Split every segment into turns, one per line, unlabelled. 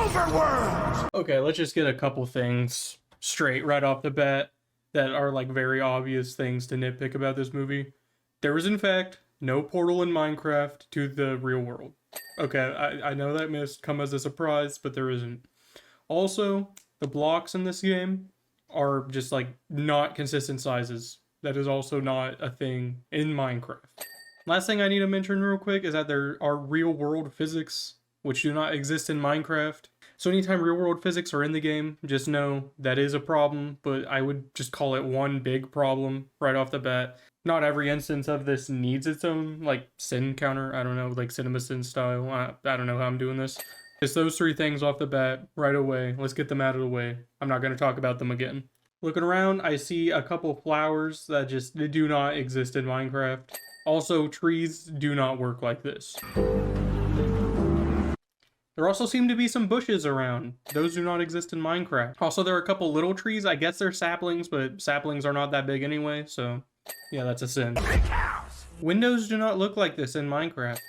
Overworld!
Okay, let's just get a couple things straight right off the bat that are like very obvious things to nitpick about this movie. There was in fact no portal in Minecraft to the real world. Okay, I know that may come as a surprise, but there isn't. Also, the blocks in this game are just like not consistent sizes. That is also not a thing in Minecraft. Last thing I need to mention real quick is that there are real world physics which do not exist in Minecraft. So anytime real world physics are in the game, just know that is a problem, but I would just call it one big problem right off the bat. Not every instance of this needs its own, like, sin counter. I don't know, like CinemaSin style. I don't know how I'm doing this. Just those three things off the bat, right away. Let's get them out of the way. I'm not going to talk about them again. Looking around, I see a couple flowers that just do not exist in Minecraft. Also, trees do not work like this. There also seem to be some bushes around. Those do not exist in Minecraft. Also, there are a couple little trees. I guess they're saplings, but saplings are not that big anyway, so yeah, that's a sin. Windows do not look like this in Minecraft.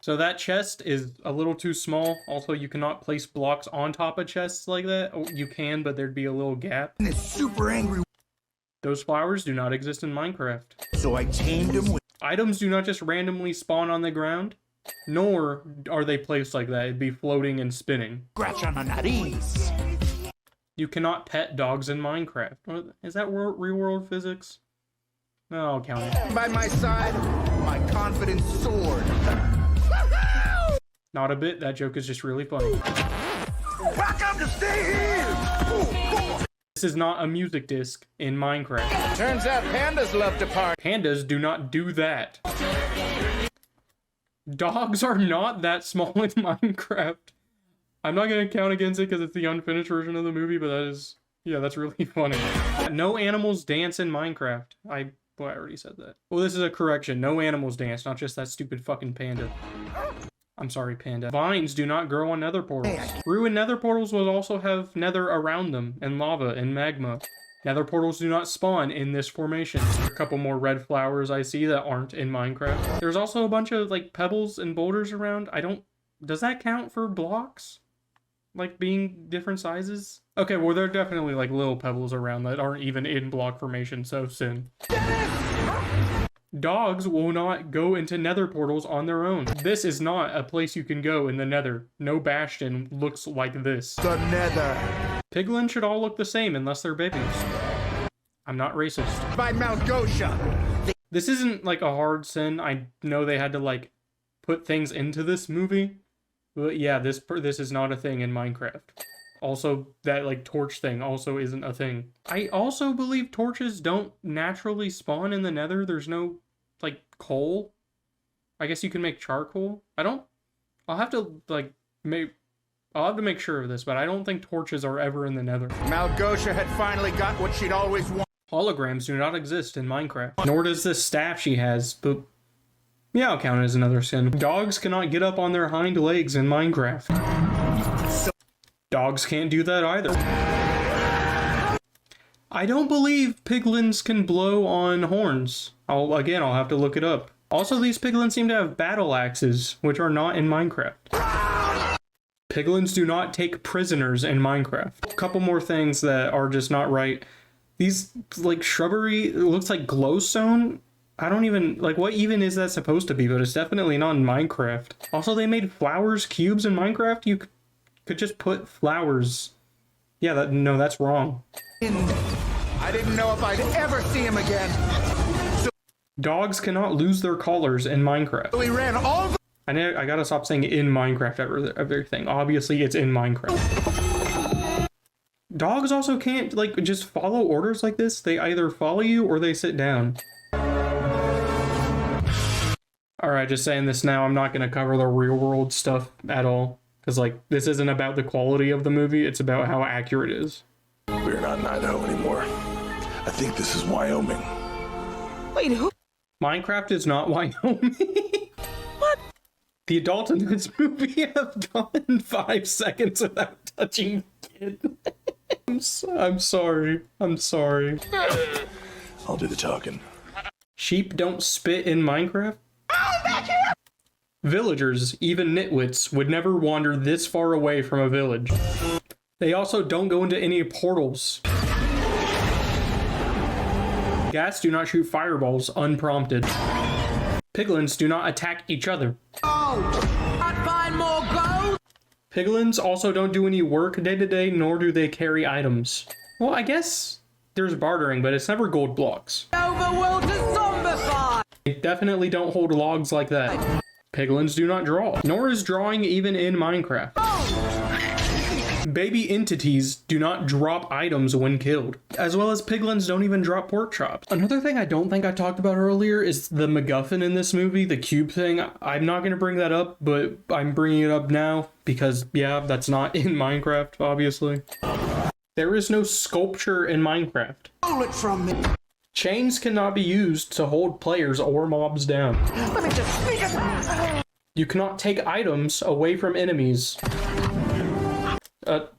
So that chest is a little too small. Also, you cannot place blocks on top of chests like that. Oh, you can, but there'd be a little gap.
It's super angry.
Those flowers do not exist in Minecraft.
So I tamed him with...
Items do not just randomly spawn on the ground, nor are they placed like that. It'd be floating and spinning.
Scratch on the nariz.
You cannot pet dogs in Minecraft. Is that real world physics? No, I'll count it.
By my side, my confident sword.
Not a bit. That joke is just really funny.
Welcome to stay here.
This is not a music disc in Minecraft.
Turns out pandas love to party.
Pandas do not do that. Dogs are not that small in Minecraft. I'm not going to count against it because it's the unfinished version of the movie, but that is, yeah, that's really funny. No animals dance in Minecraft. I already said that. Well, this is a correction. No animals dance, not just that stupid fucking panda. I'm sorry, panda. Vines do not grow on nether portals. Ruined nether portals will also have nether around them, and lava, and magma. Nether portals do not spawn in this formation. A couple more red flowers I see that aren't in Minecraft. There's also a bunch of, like, pebbles and boulders around. Does that count for blocks? Like, being different sizes? Okay, well, there are definitely, like, little pebbles around that aren't even in block formation, so sin. Dogs will not go into nether portals on their own. This is not a place you can go in the nether. No bastion looks like this.
The nether.
Piglins should all look the same unless they're babies. I'm not racist.
By Mount Gosha.
This isn't like a hard sin. I know they had to like put things into this movie. But yeah, this is not a thing in Minecraft. Also, that like torch thing also isn't a thing. I also believe torches don't naturally spawn in the nether. There's no like coal. I guess you can make charcoal. I'll have to like I'll have to make sure of this, but I don't think torches are ever in the nether.
Malgosha had finally got what she'd always wanted.
Holograms do not exist in Minecraft. Nor does this staff she has, but yeah, I'll count it as another sin. Dogs cannot get up on their hind legs in Minecraft. Dogs can't do that either. I don't believe piglins can blow on horns. I'll have to look it up. Also, these piglins seem to have battle axes, which are not in Minecraft. Piglins do not take prisoners in Minecraft. A couple more things that are just not right. These, like, shrubbery, it looks like glowstone. I don't even, like, what even is that supposed to be? But it's definitely not in Minecraft. Also, they made flowers cubes in Minecraft. You could just put flowers. Yeah, no, that's wrong.
I didn't know if I'd ever see him again. So
dogs cannot lose their collars in Minecraft.
We ran all the...
I gotta stop saying in Minecraft everything. Obviously, it's in Minecraft. Dogs also can't, like, just follow orders like this. They either follow you or they sit down. Alright, just saying this now. I'm not gonna cover the real world stuff at all. Because, like, this isn't about the quality of the movie. It's about how accurate it is.
We're not in Idaho anymore. I think this is Wyoming.
Wait, who?
Minecraft is not Wyoming.
What?
The adults in this movie have gone 5 seconds without touching the kid. I'm sorry. I'm sorry.
I'll do the talking.
Sheep don't spit in Minecraft? Villagers, even nitwits, would never wander this far away from a village. They also don't go into any portals. Ghast do not shoot fireballs unprompted. Piglins do not attack each other.
I'd find more gold.
Piglins also don't do any work day to day, nor do they carry items. Well, I guess there's bartering, but it's never gold blocks.
Overworld to zombify.
They definitely don't hold logs like that. Piglins do not draw, nor is drawing even in Minecraft. Baby entities do not drop items when killed, as well as piglins don't even drop pork chops. Another thing I don't think I talked about earlier is the MacGuffin in this movie, the cube thing. I'm not going to bring that up, but I'm bringing it up now because, yeah, that's not in Minecraft, obviously. There is no sculpture in Minecraft.
Stole it from me.
Chains cannot be used to hold players or mobs down.
Let me just sneak it.
You cannot take items away from enemies.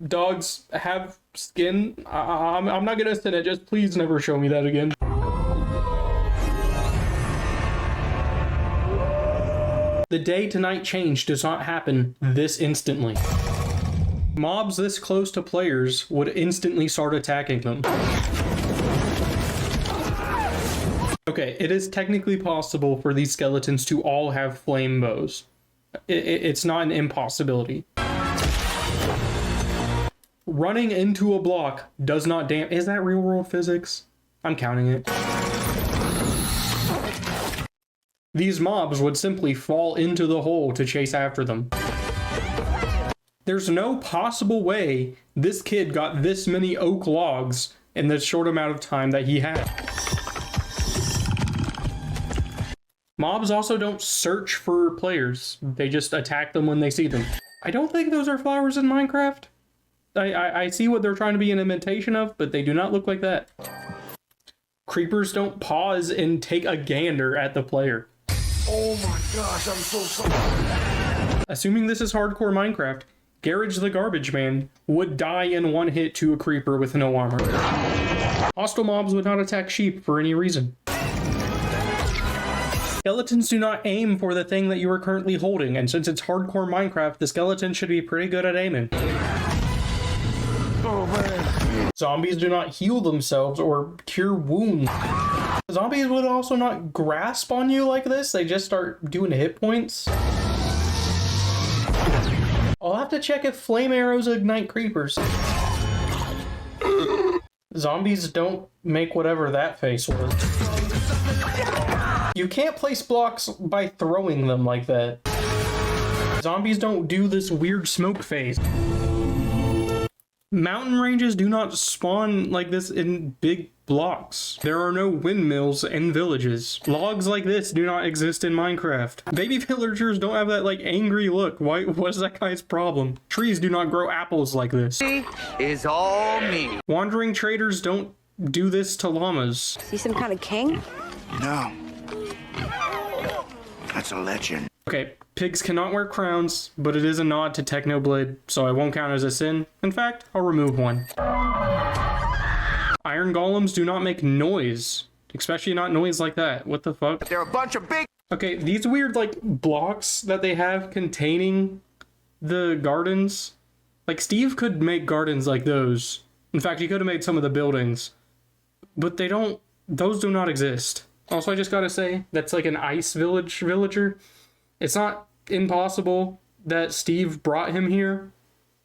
Dogs have skin. I'm not gonna send it. Just please never show me that again. The day to night change does not happen this instantly. Mobs this close to players would instantly start attacking them. Okay, it is technically possible for these skeletons to all have flame bows. It's not an impossibility. Running into a block does not damage. Is that real world physics? I'm counting it. These mobs would simply fall into the hole to chase after them. There's no possible way this kid got this many oak logs in the short amount of time that he had. Mobs also don't search for players. They just attack them when they see them. I don't think those are flowers in Minecraft. I see what they're trying to be an imitation of, but they do not look like that. Creepers don't pause and take a gander at the player.
Oh my gosh, I'm so sorry.
Assuming this is hardcore Minecraft, Garage the Garbage Man would die in one hit to a creeper with no armor. Hostile mobs would not attack sheep for any reason. Skeletons do not aim for the thing that you are currently holding, and since it's hardcore Minecraft, the skeleton should be pretty good at aiming.
Oh man.
Zombies do not heal themselves or cure wounds. Zombies would also not grasp on you like this, they just start doing hit points. I'll have to check if flame arrows ignite creepers. Zombies don't make whatever that face was. You can't place blocks by throwing them like that. Zombies don't do this weird smoke phase. Mountain ranges do not spawn like this in big blocks. There are no windmills in villages. Logs like this do not exist in Minecraft. Baby villagers don't have that like angry look. Why? What is that guy's problem? Trees do not grow apples like this.
Is all me.
Wandering traders don't do this to llamas.
Is he some kind of king?
No. That's a legend.
Okay, pigs cannot wear crowns, but it is a nod to Technoblade, so I won't count as a sin. In fact, I'll remove one. Iron golems do not make noise, especially not noise like that. What the fuck?
They're a bunch of big.
Okay, these weird like blocks that they have containing the gardens. Like Steve could make gardens like those. In fact, he could have made some of the buildings, but they don't. Those do not exist. Also, I just gotta say, that's like an ice villager. It's not impossible that Steve brought him here,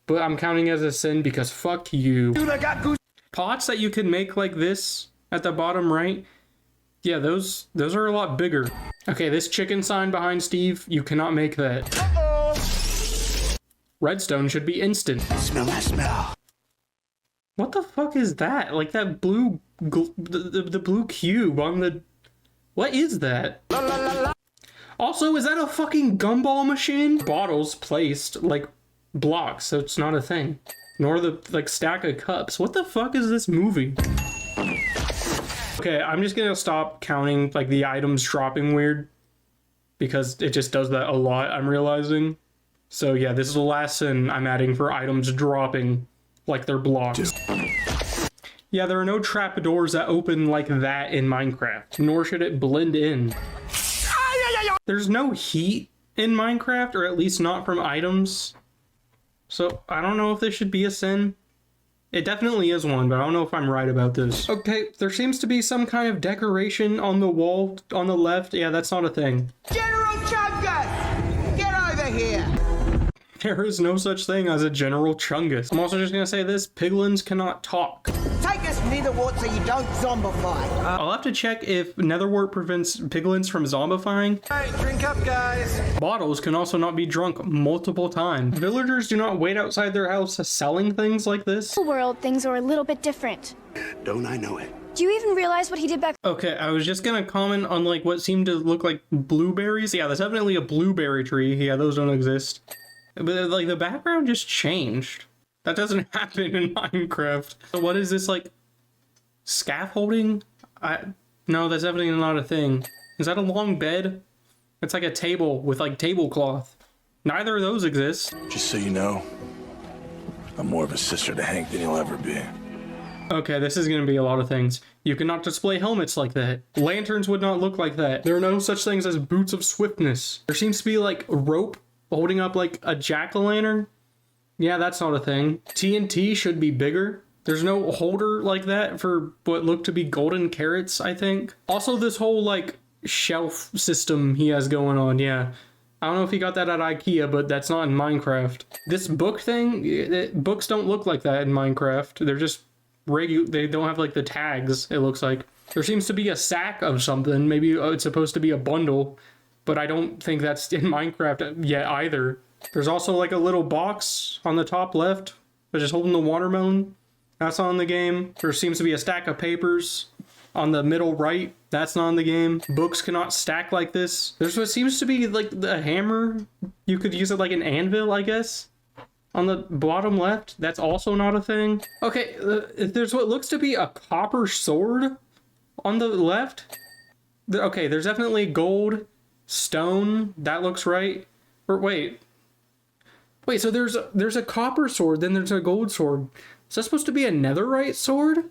but I'm counting as a sin because fuck you.
Dude, I got goose.
Pots that you can make like this at the bottom right, yeah, those are a lot bigger. Okay, this chicken sign behind Steve, you cannot make that.
Uh-oh.
Redstone should be instant.
Smell my smell.
What the fuck is that? Like that blue, the blue cube on the... What is that?
La, la, la, la.
Also, is that a fucking gumball machine? Bottles placed like blocks, so it's not a thing. Nor the like stack of cups. What the fuck is this movie? Okay, I'm just gonna stop counting like the items dropping weird because it just does that a lot, I'm realizing. So yeah, this is the last sin I'm adding for items dropping like they're blocks. Yeah, there are no trapdoors that open like that in Minecraft, nor should it blend in. There's no heat in Minecraft, or at least not from items. So I don't know if this should be a sin. It definitely is one, but I don't know if I'm right about this. Okay, there seems to be some kind of decoration on the wall on the left. Yeah, that's not a thing.
General Chungus! Get over here!
There is no such thing as a General Chungus. I'm also just gonna say this, piglins cannot talk.
Take this netherwort so you don't zombify.
I'll have to check if netherwort prevents piglins from zombifying.
Alright, drink up, guys.
Bottles can also not be drunk multiple times. Villagers do not wait outside their house selling things like this.
World, things are a little bit different.
Don't I know it?
Do you even realize what he did back?
Okay, I was just gonna comment on like what seemed to look like blueberries. Yeah, that's definitely a blueberry tree. Yeah, those don't exist. But like the background just changed. That doesn't happen in Minecraft. So what is this, like scaffolding? No, that's definitely not a thing. Is that a long bed? It's like a table with like tablecloth. Neither of those exist.
Just so you know, I'm more of a sister to Hank than you'll ever be.
Okay, this is gonna be a lot of things. You cannot display helmets like that. Lanterns would not look like that. There are no such things as boots of swiftness. There seems to be like rope holding up like a jack-o'-lantern. Yeah, that's not a thing. TNT should be bigger. There's no holder like that for what look to be golden carrots, I think. Also, this whole like shelf system he has going on, yeah. I don't know if he got that at IKEA, but that's not in Minecraft. This book thing, books don't look like that in Minecraft. They're just regular, they don't have like the tags, it looks like. There seems to be a sack of something. Maybe it's supposed to be a bundle, but I don't think that's in Minecraft yet either. There's also like a little box on the top left, which is holding the watermelon. That's not in the game. There seems to be a stack of papers on the middle right. That's not in the game. Books cannot stack like this. There's what seems to be like the hammer. You could use it like an anvil, I guess. On the bottom left, that's also not a thing. Okay, there's what looks to be a copper sword on the left. Okay, there's definitely gold, stone. That looks right. Or wait, so there's a copper sword, then there's a gold sword. Is that supposed to be a netherite sword?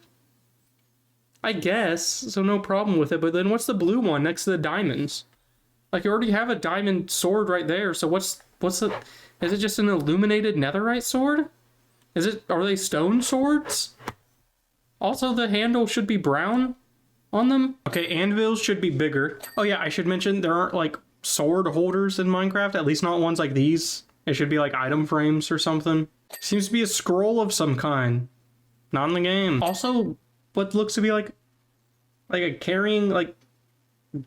I guess, so no problem with it, but then what's the blue one next to the diamonds? Like, you already have a diamond sword right there, so what's the... Is it just an illuminated netherite sword? Are they stone swords? Also, the handle should be brown on them. Okay, anvils should be bigger. Oh yeah, I should mention there aren't like sword holders in Minecraft, at least not ones like these. It should be like item frames or something. Seems to be a scroll of some kind. Not in the game. Also, what looks to be like a carrying like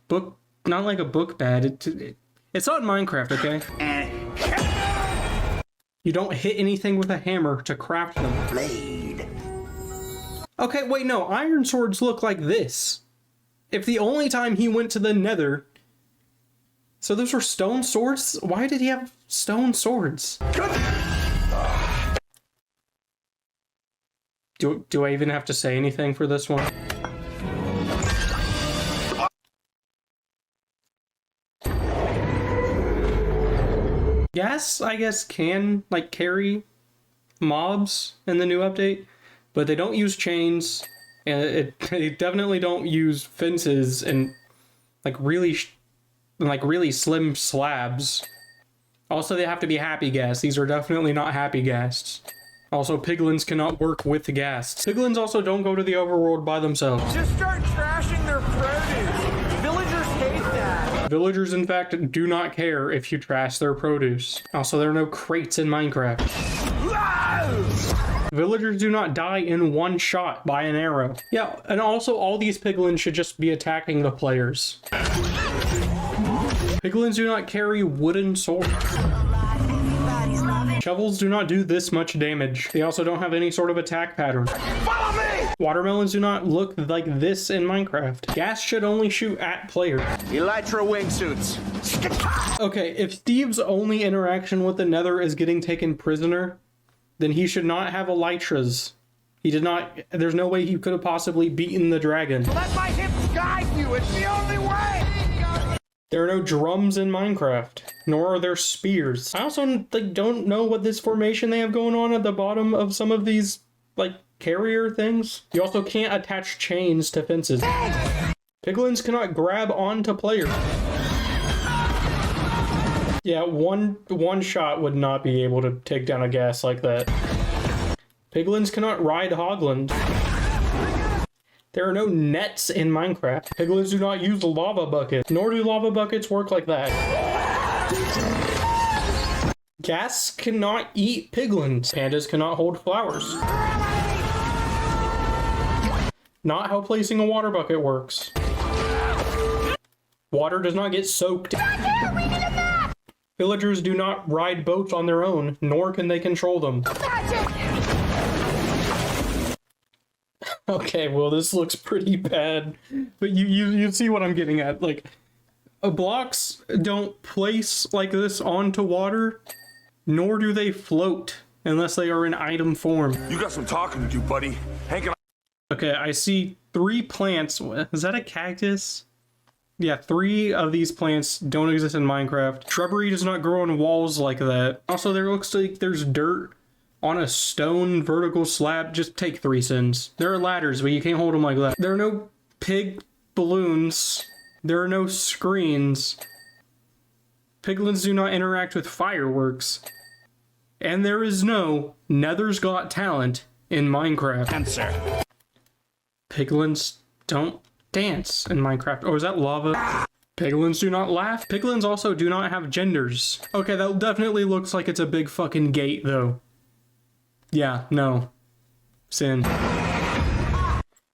book, not like a book bag. It's not in Minecraft, okay? You don't hit anything with a hammer to craft them.
Blade.
Okay, wait, no, iron swords look like this. If the only time he went to the Nether... So those were stone swords? Why did he have stone swords? Do I even have to say anything for this one? Gas, I guess, can like carry mobs in the new update, but they don't use chains, and they definitely don't use fences and like really slim slabs. Also, they have to be happy gas. These are definitely not happy ghasts. Also, piglins cannot work with ghasts. Piglins also don't go to the overworld by themselves.
Just start trashing their produce. Villagers hate that.
Villagers, in fact, do not care if you trash their produce. Also, there are no crates in Minecraft. Villagers do not die in one shot by an arrow. Yeah, and also all these piglins should just be attacking the players. Piglins do not carry wooden swords. Shovels do not do this much damage. They also don't have any sort of attack pattern.
Follow me!
Watermelons do not look like this in Minecraft. Gas should only shoot at players.
Elytra wingsuits.
Okay, if Steve's only interaction with the Nether is getting taken prisoner, then he should not have elytras. He did not, there's no way he could have possibly beaten the dragon.
Let my hips guide you, it's the only way!
There are no drums in Minecraft, nor are there spears. I also like don't know what this formation they have going on at the bottom of some of these like carrier things. You also can't attach chains to fences. Piglins cannot grab onto players. Yeah, one shot would not be able to take down a gas like that. Piglins cannot ride Hogland. There are no nets in Minecraft. Piglins do not use lava buckets, nor do lava buckets work like that. Gas cannot eat piglins. Pandas cannot hold flowers. Not how placing a water bucket works. Water does not get soaked. Villagers do not ride boats on their own, nor can they control them. Okay, well, this looks pretty bad, but you see what I'm getting at. Like, blocks don't place like this onto water, nor do they float unless they are in item form.
You got some talking to do, buddy. Hank and
Okay, I see 3 plants. Is that a cactus? Yeah, 3 of these plants don't exist in Minecraft. Shrubbery does not grow on walls like that. Also, there looks like there's dirt on a stone vertical slab. Just take 3 sins. There are ladders, but you can't hold them like that. There are no pig balloons. There are no screens. Piglins do not interact with fireworks. And there is no Nether's Got Talent in Minecraft.
Answer.
Piglins don't dance in Minecraft. Oh, is that lava? Piglins do not laugh. Piglins also do not have genders. Okay, that definitely looks like it's a big fucking gate, though. Yeah, no. Sin.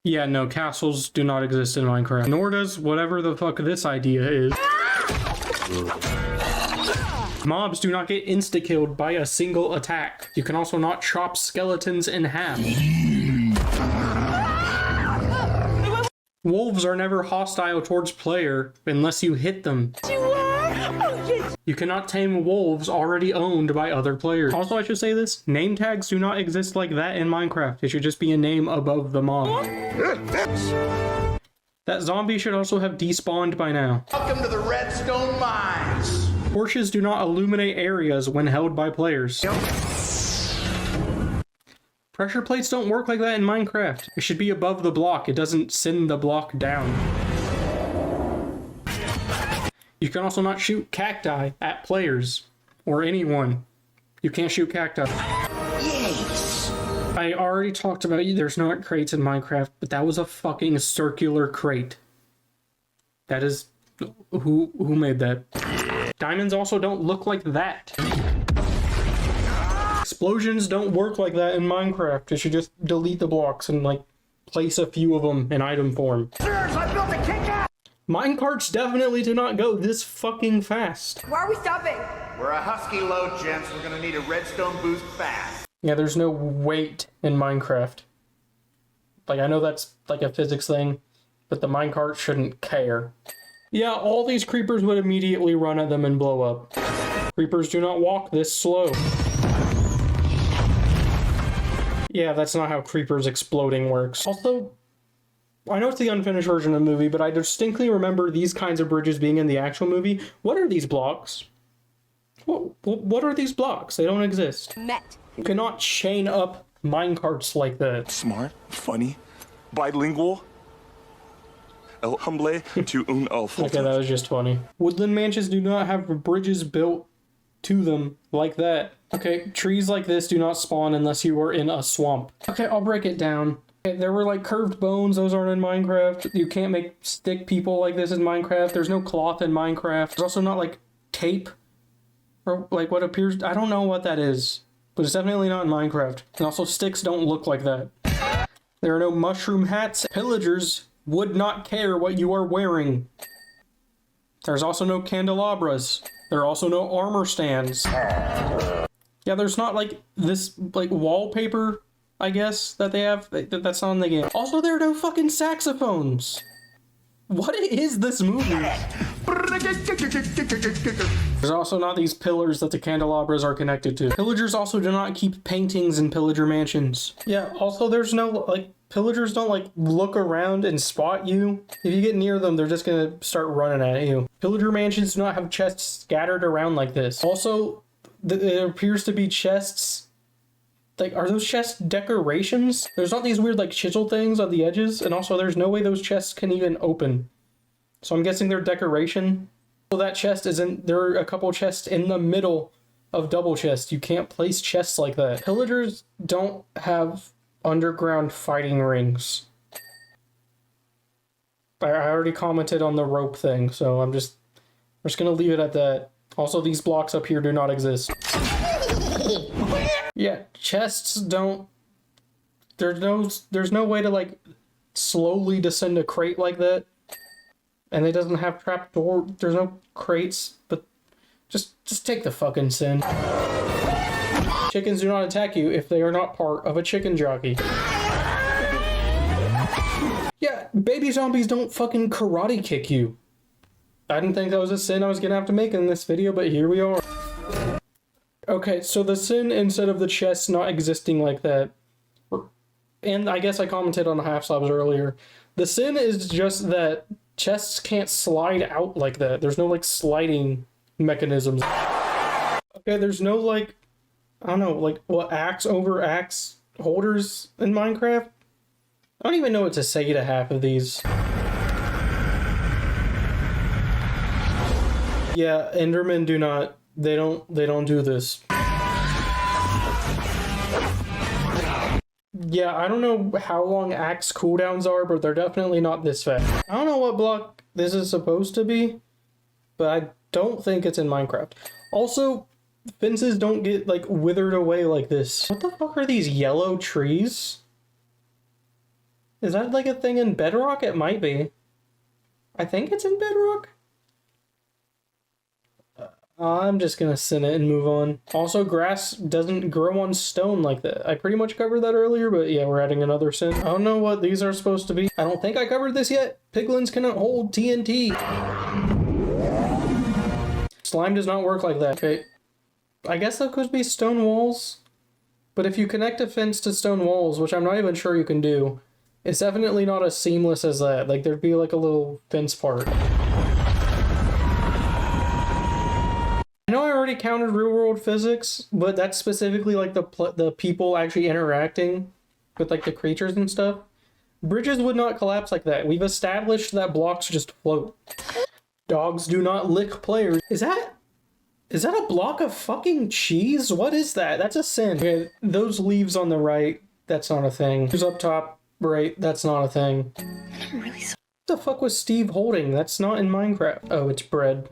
Yeah, no, castles do not exist in Minecraft. Nor does whatever the fuck this idea is. Mobs do not get insta-killed by a single attack. You can also not chop skeletons in half. Wolves are never hostile towards player unless you hit them. You cannot tame wolves already owned by other players. Also, I should say this, name tags do not exist like that in Minecraft. It should just be a name above the mob. That zombie should also have despawned by now.
Welcome to the Redstone mines.
Torches do not illuminate areas when held by players. Pressure plates don't work like that in Minecraft. It should be above the block. It doesn't send the block down. You can also not shoot cacti at players or anyone. You can't shoot cacti.
Yes.
I already talked about there's not crates in Minecraft, but that was a fucking circular crate. That is who made that? Diamonds also don't look like that. Explosions don't work like that in Minecraft. You should just delete the blocks and like place a few of them in item form.
Sirs, I built a kick-ass.
Minecarts definitely do not go this fucking fast.
Why are we stopping?
We're a husky load, gents. We're gonna need a redstone boost fast.
Yeah, there's no weight in Minecraft. Like, I know that's like a physics thing, but the minecart shouldn't care. Yeah, all these creepers would immediately run at them and blow up. Creepers do not walk this slow. Yeah, that's not how creepers exploding works. Also, I know it's the unfinished version of the movie, but I distinctly remember these kinds of bridges being in the actual movie. What are these blocks? What are these blocks? They don't exist.
Met.
You cannot chain up minecarts like that.
Smart, funny, bilingual. El humble to un el
Okay, that was just funny. Woodland mansions do not have bridges built to them like that. Okay, trees like this do not spawn unless you are in a swamp. Okay, I'll break it down. Okay, there were like curved bones, those aren't in Minecraft. You can't make stick people like this in Minecraft. There's no cloth in Minecraft. There's also not like tape or like what appears, I don't know what that is, but it's definitely not in Minecraft. And also sticks don't look like that. There are no mushroom hats. Pillagers would not care what you are wearing. There's also no candelabras. There are also no armor stands. Yeah, there's not like this like wallpaper, I guess, that they have. That's not in the game. Also, there are no fucking saxophones. What is this movie? There's also not these pillars that the candelabras are connected to. Pillagers also do not keep paintings in pillager mansions. Yeah, also there's no, like, pillagers don't, like, look around and spot you. If you get near them, they're just gonna start running at you. Pillager mansions do not have chests scattered around like this. Also, it appears to be chests. Like, are those chests decorations? There's not these weird, like, chisel things on the edges, and also there's no way those chests can even open. So I'm guessing they're decoration. So that chest isn't, there are a couple chests in the middle of double chests. You can't place chests like that. Pillagers don't have underground fighting rings. I already commented on the rope thing, so I'm just gonna leave it at that. Also, these blocks up here do not exist. Yeah, chests don't, there's no way to like slowly descend a crate like that. And it doesn't have trapdoor, there's no crates, but just take the fucking sin. Chickens do not attack you if they are not part of a chicken jockey. Yeah, baby zombies don't fucking karate kick you. I didn't think that was a sin I was gonna have to make in this video, but here we are. Okay, so the sin, instead of the chests not existing like that, and I guess I commented on the half slabs earlier, the sin is just that chests can't slide out like that. There's no like sliding mechanisms. Okay, there's no like, I don't know, like what, axe over axe holders in Minecraft? I don't even know what to say to half of these. Yeah, Endermen do not, they don't do this. Yeah, I don't know how long axe cooldowns are, but they're definitely not this fast. I don't know what block this is supposed to be, but I don't think it's in Minecraft. Also, fences don't get like withered away like this. What the fuck are these yellow trees? Is that like a thing in Bedrock? It might be. I think it's in Bedrock. I'm just gonna sin it and move on. Also, grass doesn't grow on stone like that. I pretty much covered that earlier, but yeah, we're adding another sin. I don't know what these are supposed to be. I don't think I covered this yet. Piglins cannot hold TNT. Slime does not work like that. Okay, I guess that could be stone walls. But if you connect a fence to stone walls, which I'm not even sure you can do, it's definitely not as seamless as that. Like, there'd be like a little fence part. I know I already counted real world physics, but that's specifically like the people actually interacting with like the creatures and stuff. Bridges would not collapse like that. We've established that blocks just float. Dogs do not lick players. Is that a block of fucking cheese? What is that? That's a sin. Okay, those leaves on the right, that's not a thing. Who's up top? Right, that's not a thing.
I'm really sorry.
What the fuck was Steve holding? That's not in Minecraft. Oh, it's bread.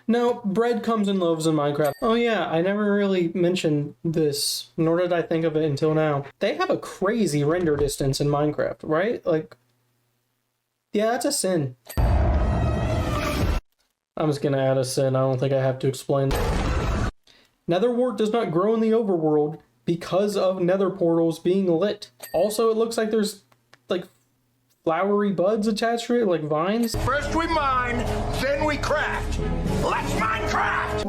No, bread comes in loaves in Minecraft. Oh yeah, I never really mentioned this, nor did I think of it until now. They have a crazy render distance in Minecraft, right? Like, yeah, that's a sin. I'm just gonna add a sin. I don't think I have to explain. Nether wart does not grow in the overworld because of nether portals being lit. Also, it looks like there's like flowery buds attached to it, like vines.
First we mine, then we craft. Let's Minecraft!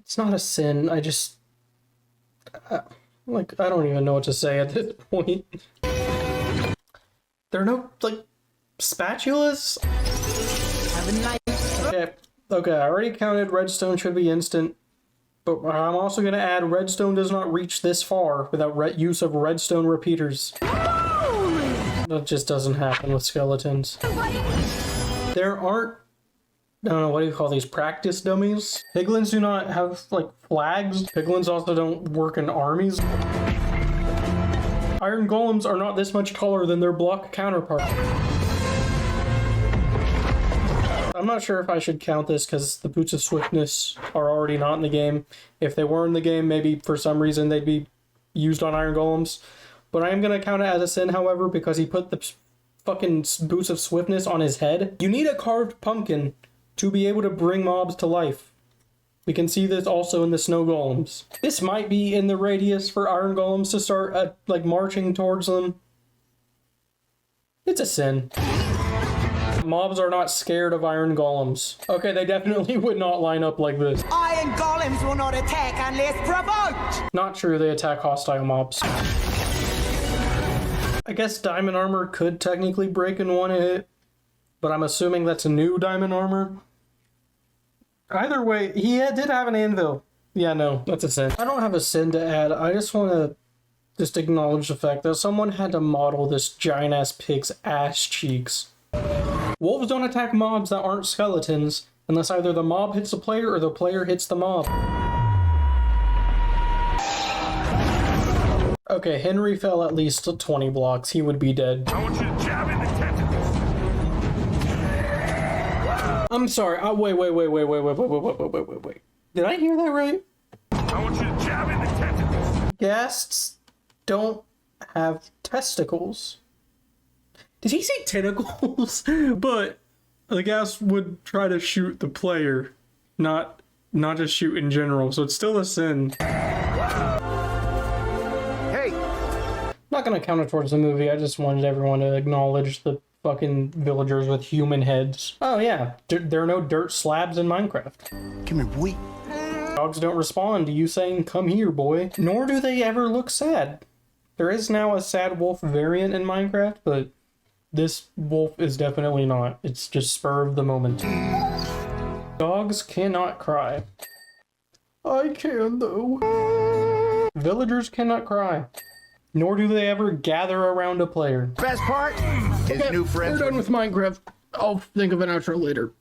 It's not a sin. I just like, I don't even know what to say at this point. There are no like spatulas.
Have a nice.
Okay, I already counted redstone should be instant, but I'm also going to add redstone does not reach this far without use of redstone repeaters. That just doesn't happen with skeletons. There aren't, I don't know, what do you call these, practice dummies? Piglins do not have, like, flags. Piglins also don't work in armies. Iron golems are not this much taller than their block counterparts. I'm not sure if I should count this because the boots of swiftness are already not in the game. If they were in the game, maybe for some reason they'd be used on iron golems. But I am going to count it as a sin, however, because he put the fucking boots of swiftness on his head. You need a carved pumpkin to be able to bring mobs to life. We can see this also in the snow golems. This might be in the radius for iron golems to start like marching towards them. It's a sin. Mobs are not scared of iron golems. Okay, they definitely would not line up like this.
Iron golems will not attack unless provoked.
Not true, they attack hostile mobs. I guess diamond armor could technically break in one hit, but I'm assuming that's a new diamond armor. Either way, he did have an anvil. Yeah, no, that's a sin. I don't have a sin to add. I just want to just acknowledge the fact that someone had to model this giant-ass pig's ass cheeks. Wolves don't attack mobs that aren't skeletons unless either the mob hits the player or the player hits the mob. Okay, Henry fell at least 20 blocks. He would be dead.
I want you to jab in the tentacles.
I'm sorry. Wait. Did I hear that right?
I want you to jab in the tentacles.
Ghasts don't have testicles. Did he say tentacles? But the ghast would try to shoot the player, not just shoot in general, so it's still a sin.
Hey,
Not gonna count it towards the movie, I just wanted everyone to acknowledge the fucking villagers with human heads. Oh yeah, there are no dirt slabs in Minecraft.
come here, boy.
Dogs don't respond to you saying, "Come here, boy." Nor do they ever look sad. There is now a sad wolf variant in Minecraft, but this wolf is definitely not. It's just spur of the moment. Dogs cannot cry. I can, though. Villagers cannot cry. Nor do they ever gather around a player.
Best part is new friends.
We're done with Minecraft. I'll think of an outro later.